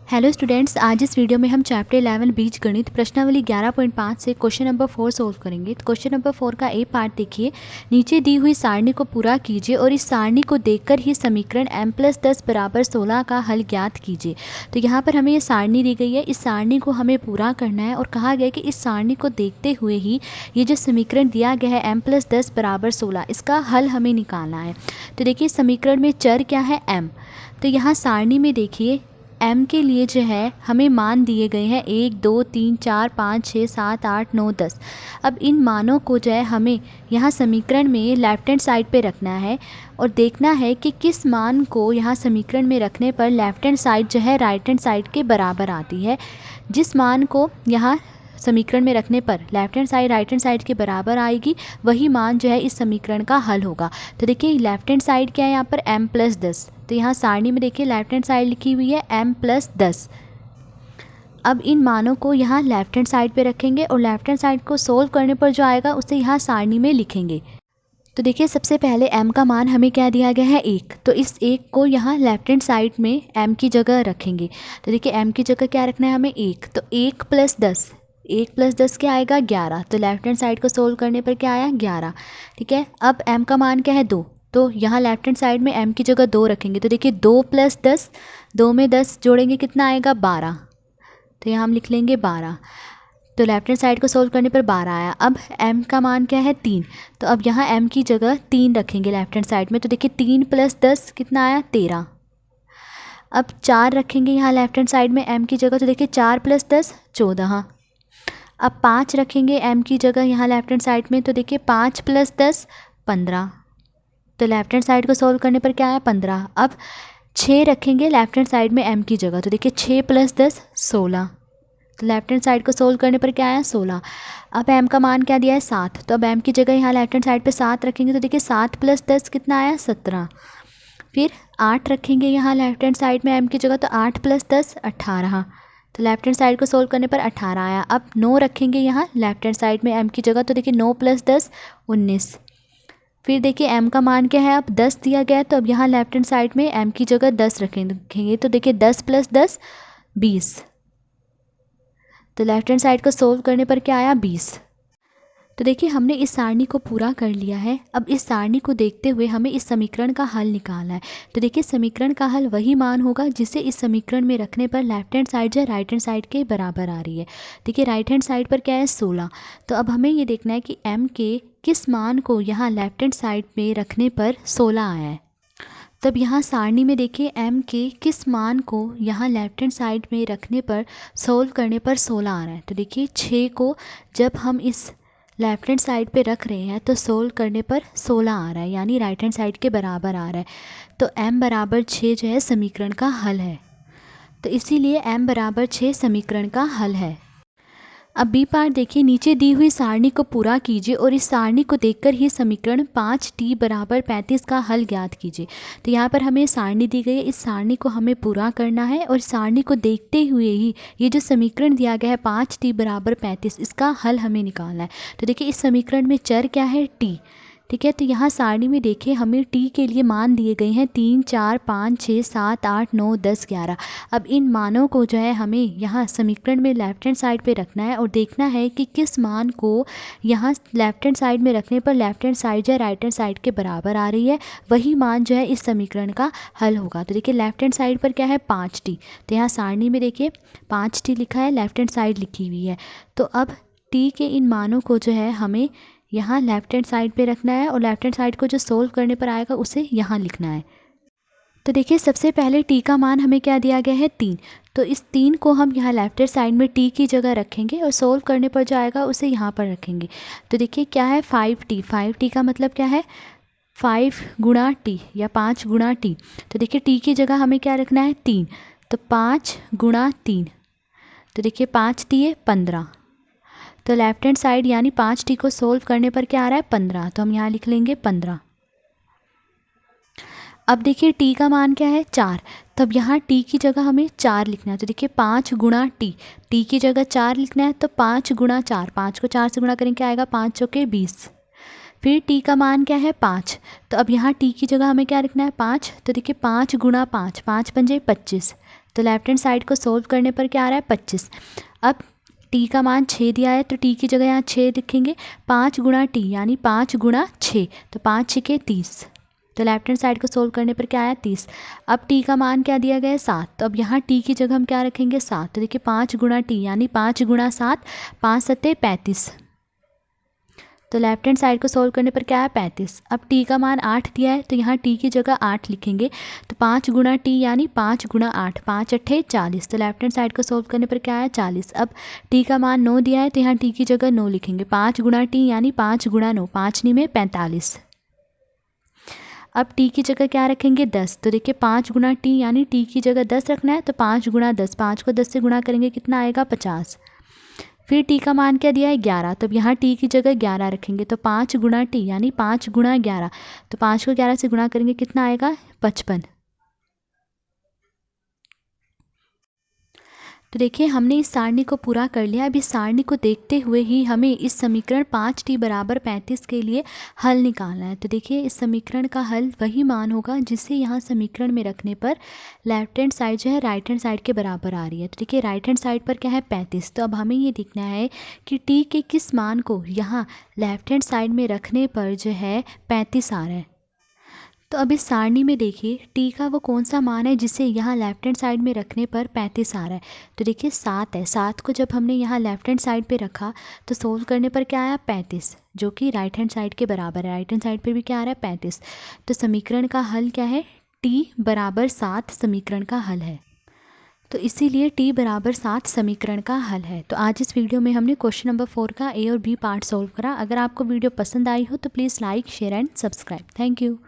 Hello students, आज इस video में हम चैप्टर 11 बीज गणित प्रश्नावली 11.5 से क्वेश्चन नंबर 4 सोल्व करेंगे। तो क्वेश्चन नंबर 4 का ए पार्ट देखिए। नीचे दी हुई सारणी को पूरा कीजिए और इस सारणी को देखकर ही समीकरण m+10 = 16 का हल ज्ञात कीजिए। तो यहाँ पर हमें ये सारणी दी गई है, इस सारणी को हमें पूरा करना है और कहा गया है कि इस सारणी को देखते हुए ही ये जो समीकरण दिया गया है m+10 = 16, इसका हल हमें निकालना है। तो देखिए समीकरण में चर क्या है, m। तो यहाँ सारणी में देखिए m के लिए जो है हमें मान दिए गए हैं 1 2 3 4 5 6 7 8 9 10। अब इन मानों को जो है हमें यहाँ समीकरण में लेफ्ट हैंड साइड पे रखना है और देखना है कि किस मान को यहाँ समीकरण में रखने पर लेफ्ट हैंड साइड जो है राइट हैंड साइड के बराबर आती है। जिस मान को यहाँ समीकरण में रखने पर left hand side right hand side के बराबर आएगी, वही मान जो है इस समीकरण का हल होगा। तो देखिए लेफ्ट हैंड साइड क्या है यहाँ पर m+10। तो यहाँ सारणी में देखिए लेफ्ट हैंड साइड लिखी हुई है m+10। अब इन मानों को यहाँ लेफ्ट हैंड साइड पे रखेंगे और लेफ्ट हैंड साइड को सोल्व करने पर जो आएगा उसे यहाँ सारणी में लिखेंगे। तो देखिए सबसे पहले m का मान हमें क्या दिया गया है 1, तो इस 1 को यहाँ लेफ्ट हैंड साइड में m की जगह रखेंगे। तो देखिए m की जगह क्या रखना है हमें 1, तो 1+10 क्या आएगा 11। तो लेफ्ट हैंड साइड को सोल्व करने पर क्या आया 11। ठीक है, अब m का मान क्या है 2, तो यहाँ लेफ्ट हैंड साइड में m की जगह 2 रखेंगे। तो देखिए 2+10, 2 में 10 जोड़ेंगे कितना आएगा 12। तो यहाँ हम लिख लेंगे 12। तो लेफ्ट हैंड साइड को सोल्व करने पर 12 आया। अब m का मान क्या है 3, तो अब यहाँ m की जगह 3 रखेंगे लेफ्ट हैंड साइड में। तो देखिए 3+10 कितना आया 13। अब 4 रखेंगे यहाँ लेफ्ट हैंड साइड में m की जगह। तो देखिए 4+10 14। अब 5 रखेंगे m की जगह यहाँ लेफ्ट हैंड साइड में। तो देखिए 5+10 15। तो लेफ्ट हैंड साइड को सोल्व करने पर क्या आया 15। अब 6 रखेंगे लेफ्ट हैंड साइड में m की जगह। तो देखिए 6+10 16। तो लेफ्ट हैंड साइड को सोल्व करने पर क्या आया 16। अब m का मान क्या दिया है 7, तो अब m की जगह यहाँ लेफ्ट हैंड साइड पे 7 रखेंगे। तो देखिए 7+10 कितना आया 17। फिर 8 रखेंगे यहाँ लेफ्ट हैंड साइड में m की जगह। तो 8+10 18। तो लेफ्ट हैंड साइड को सोल्व करने पर 18 आया। अब 9 रखेंगे यहाँ लेफ्ट हैंड साइड में m की जगह। तो देखिए 9+10 19। फिर देखिए m का मान क्या है, अब 10 दिया गया है। तो अब यहाँ लेफ्ट हैंड साइड में m की जगह 10 रखेंगे। तो देखिए 10+10 20। तो लेफ्ट हैंड साइड को सोल्व करने पर क्या आया 20। तो देखिए हमने इस सारणी को पूरा कर लिया है। अब इस सारणी को देखते हुए हमें इस समीकरण का हल निकालना है। तो देखिए समीकरण का हल वही मान होगा जिसे इस समीकरण में रखने पर लेफ्ट हैंड साइड या राइट हैंड साइड के बराबर आ रही है। देखिए राइट हैंड साइड पर क्या है 16। तो अब हमें ये देखना है कि m के किस मान को यहाँ लेफ्ट हैंड साइड में रखने पर 16 आया है। तब यहाँ सारणी में देखिए m के किस मान को यहाँ लेफ्ट हैंड साइड में रखने पर सोल्व करने पर 16 आ रहा है। तो देखिए 6 को जब हम इस लेफ्ट हैंड साइड पे रख रहे हैं तो सोल्व करने पर 16 आ रहा है, यानी राइट हैंड साइड के बराबर आ रहा है। तो m = 6 जो है समीकरण का हल है। तो इसीलिए m = 6 समीकरण का हल है। अब बी पार्ट देखिए। नीचे दी हुई सारणी को पूरा कीजिए और इस सारणी को देखकर ही समीकरण 5t = 35 का हल ज्ञात कीजिए। तो यहाँ पर हमें सारणी दी गई है, इस सारणी को हमें पूरा करना है और सारणी को देखते हुए ही ये जो समीकरण दिया गया है 5t = 35, इसका हल हमें निकालना है। तो देखिए इस समीकरण में चर क्या है t। ठीक है, तो यहाँ सारणी में देखिए हमें t के लिए मान दिए गए हैं 3 4 5 6 7 8 9 10 11। अब इन मानों को जो है हमें यहाँ समीकरण में लेफ्ट हैंड साइड पे रखना है और देखना है कि किस मान को यहाँ लेफ्ट हैंड साइड में रखने पर लेफ्ट हैंड साइड या राइट हैंड साइड के बराबर आ रही है, वही मान जो है इस समीकरण का हल होगा। तो देखिए लेफ्ट हैंड साइड पर क्या है 5t। तो यहाँ सारणी में देखिए 5t लिखा है, लेफ्ट हैंड साइड लिखी हुई है। तो अब t के इन मानों को जो है हमें यहाँ लेफ्ट हैंड साइड पे रखना है और लेफ्ट हैंड साइड को जो सोल्व करने पर आएगा उसे यहाँ लिखना है। तो देखिए सबसे पहले t का मान हमें क्या दिया गया है 3। तो इस 3 को हम यहाँ लेफ्ट हैंड साइड में t की जगह रखेंगे और सोल्व करने पर जो आएगा उसे यहाँ पर रखेंगे। तो देखिए क्या है 5t। 5t का मतलब क्या है 5 गुणा t या 5 गुणा t। तो देखिए t की जगह हमें क्या रखना है 3। तो 5 गुणा 3। तो देखिए 5 3 15। तो लेफ्ट हैंड साइड यानी 5t को सोल्व करने पर क्या आ रहा है 15। तो हम यहाँ लिख लेंगे 15। अब देखिए t का मान क्या है 4। तब यहाँ t की जगह हमें 4 लिखना है। तो देखिए 5 गुणा t की जगह 4 लिखना है। तो 5 गुणा 4, 5 को 4 से गुणा करेंगे क्या आएगा 5 चौके 20। फिर t का मान क्या है 5। तो अब यहाँ t की जगह हमें क्या लिखना है 5। तो देखिए 5 गुणा 5, 5 पंजे 25। तो लेफ्ट हैंड साइड को सोल्व करने पर क्या आ रहा है 25। अब टी का मान 6 दिया है तो टी की जगह यहाँ 6 लिखेंगे। 5 गुणा टी यानी 5 गुणा 6, तो 5 6 30। तो लेफ्ट हैंड साइड को सोल्व करने पर क्या आया 30। अब टी का मान क्या दिया गया है 7, तो अब यहाँ टी की जगह हम क्या रखेंगे 7। तो देखिए 5 गुणा टी यानी 5 गुणा 7, 5 7 35। तो लेफ्ट हैंड साइड को सोल्व करने पर क्या है 35। अब टी का मान 8 दिया है तो यहाँ टी की जगह 8 लिखेंगे। तो 5 गुणा टी यानी 5 गुणा 8, 5 8 40। तो लेफ्ट हैंड साइड को सोल्व करने पर क्या है 40। अब टी का मान 9 दिया है तो यहाँ टी की जगह 9 लिखेंगे। 5 गुणा टी यानी 5 गुणा 9, 5 9 में 45। अब टी की जगह क्या रखेंगे 10। तो देखिए 5 गुणा टी यानी टी की जगह 10 रखना है, तो 5 गुणा 10, 5 को 10 से गुणा करेंगे कितना आएगा 50। फिर टी का मान क्या दिया है 11, तो अब यहाँ टी की जगह 11 रखेंगे। तो 5 गुणा टी यानी 5 गुणा 11, तो 5 को 11 से गुणा करेंगे कितना आएगा 55। तो देखिए हमने इस सारणी को पूरा कर लिया। अब इस सारणी को देखते हुए ही हमें इस समीकरण 5t बराबर 35 के लिए हल निकालना है। तो देखिए इस समीकरण का हल वही मान होगा जिसे यहाँ समीकरण में रखने पर लेफ्ट हैंड साइड जो है राइट हैंड साइड के बराबर आ रही है। तो देखिए राइट हैंड साइड पर क्या है 35। तो अब हमें ये देखना है कि t के किस मान को यहाँ लेफ्ट हैंड साइड में रखने पर जो है 35 आ रहा है। तो अब इस सारणी में देखिए टी का वो कौन सा मान है जिसे यहाँ लेफ्ट हैंड साइड में रखने पर 35 आ रहा है। तो देखिए 7 है, 7 को जब हमने यहाँ लेफ्ट हैंड साइड पे रखा तो सोल्व करने पर क्या आया 35, जो कि राइट हैंड साइड के बराबर है। राइट हैंड साइड पे भी क्या आ रहा है 35। तो समीकरण का हल क्या है टी बराबर 7 समीकरण का हल है। तो इसीलिए टी बराबर 7 समीकरण का हल है। तो आज इस वीडियो में हमने क्वेश्चन नंबर 4 का ए और बी पार्ट सॉल्व करा। अगर आपको वीडियो पसंद आई हो तो please like share and subscribe. Thank you.